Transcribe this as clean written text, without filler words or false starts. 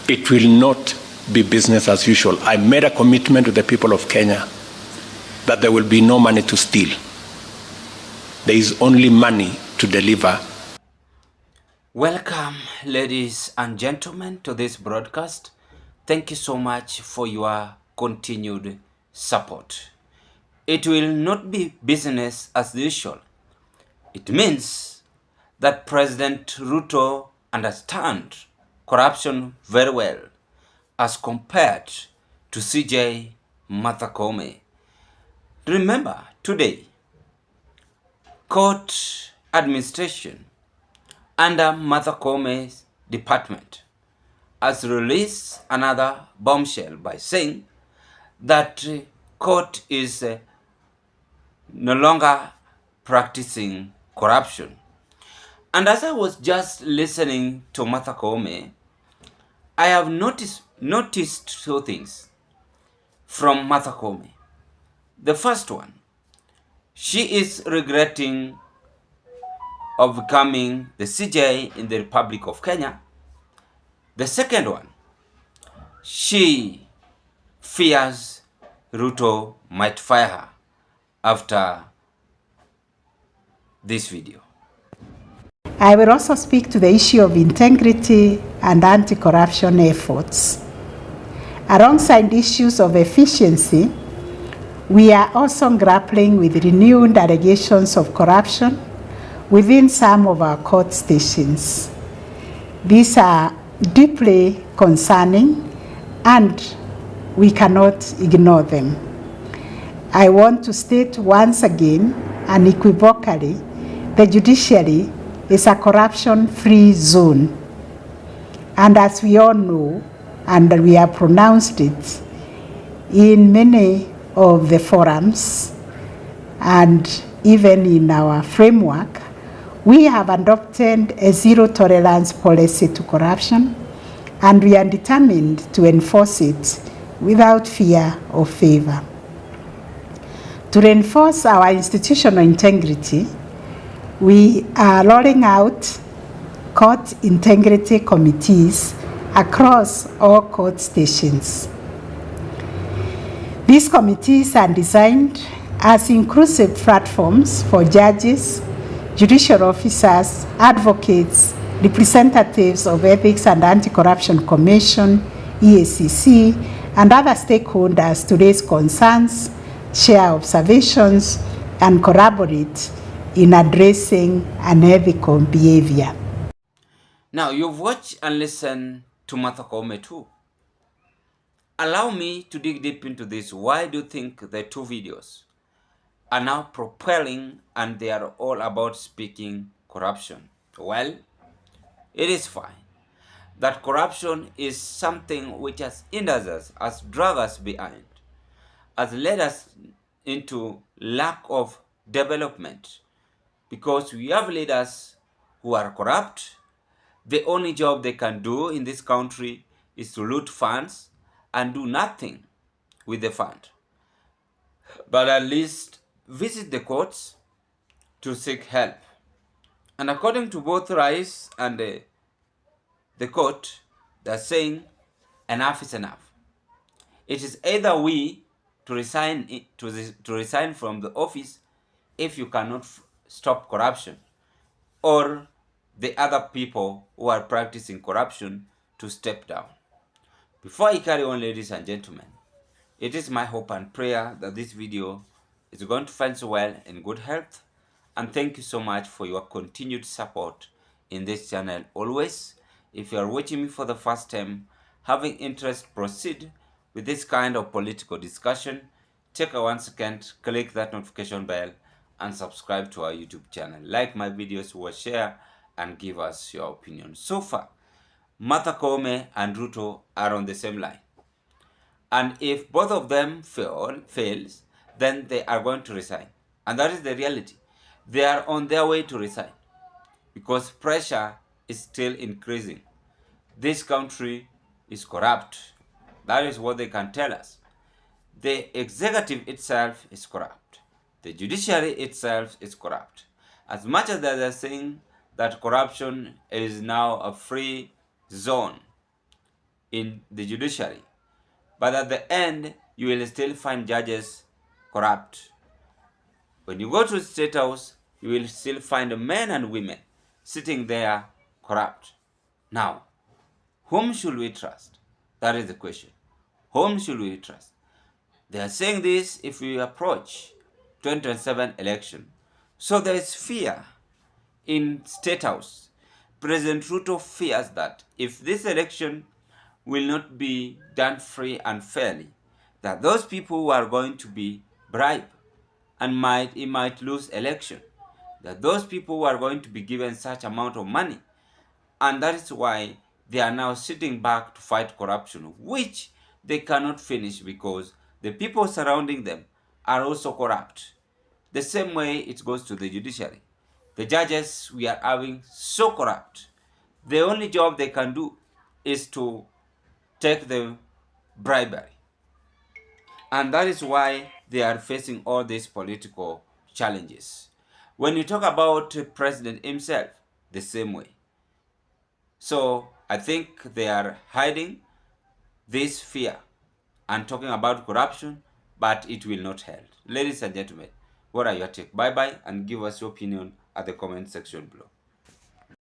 it will not be business as usual. I made a commitment to the people of Kenya that there will be no money to steal. There is only money to deliver. Welcome, ladies and gentlemen, to this broadcast. Thank you so much for your continued support. It will not be business as usual. It means that President Ruto understands corruption very well as compared to CJ Martha Koome. Remember, today, court administration under Martha Koome's department has released another bombshell by saying that court is no longer practicing corruption. And as I was just listening to Martha Koome, I have noticed two things from Martha Koome. The first one, she is regretting of becoming the CJ in the Republic of Kenya. The second one, she fears Ruto might fire her after this video. I will also speak to the issue of integrity and anti-corruption efforts. Alongside issues of efficiency, we are also grappling with renewed allegations of corruption within some of our court stations. These are deeply concerning and we cannot ignore them. I want to state once again unequivocally, the judiciary is a corruption-free zone. And as we all know, and we have pronounced it in many of the forums and even in our framework, we have adopted a zero-tolerance policy to corruption, and we are determined to enforce it without fear or favor. To reinforce our institutional integrity, we are rolling out court integrity committees across all court stations. These committees are designed as inclusive platforms for judges, judicial officers, advocates, representatives of Ethics and Anti-Corruption Commission, EACC, and other stakeholders to raise concerns, share observations, and collaborate in addressing unethical behavior. Now, you've watched and listened to Martha Koome too. Allow me to dig deep into this. Why do you think the two videos are now propelling and they are all about speaking corruption? Well, it is fine that corruption is something which has hindered us, has dragged us behind, has led us into lack of development, because we have leaders who are corrupt. The only job they can do in this country is to loot funds and do nothing with the fund, but at least visit the courts to seek help. And according to both Rice and the court, they're saying enough is enough. It is either we to resign from the office if you cannot stop corruption, or the other people who are practicing corruption to step down. Before I carry on, ladies and gentlemen, it is my hope and prayer that this video is going to find you well in good health, and thank you so much for your continued support in this channel always. If you are watching me for the first time, having interest proceed with this kind of political discussion, take a 1 second, click that notification bell and subscribe to our YouTube channel. Like my videos, share and give us your opinion. So far, Martha Koome and Ruto are on the same line. And if both of them fails, then they are going to resign. And that is the reality. They are on their way to resign because pressure is still increasing. This country is corrupt. That is what they can tell us. The executive itself is corrupt. The judiciary itself is corrupt. As much as they are saying that corruption is now a free zone, in the judiciary. But at the end, you will still find judges corrupt. When you go to the State House, you will still find men and women sitting there corrupt. Now, whom should we trust? That is the question. Whom should we trust? They are saying this if we approach 2027 election. So there is fear in State House. President Ruto fears that if this election will not be done free and fairly, that those people who are going to be bribed and he might lose election, that those people who are going to be given such amount of money, and that is why they are now sitting back to fight corruption, which they cannot finish because the people surrounding them are also corrupt. The same way it goes to the judiciary. The judges we are having so corrupt. The only job they can do is to take the bribery. And that is why they are facing all these political challenges. When you talk about the president himself, the same way. So I think they are hiding this fear and talking about corruption, but it will not help. Ladies and gentlemen, what are your take? Bye-bye and give us your opinion at the comment section below.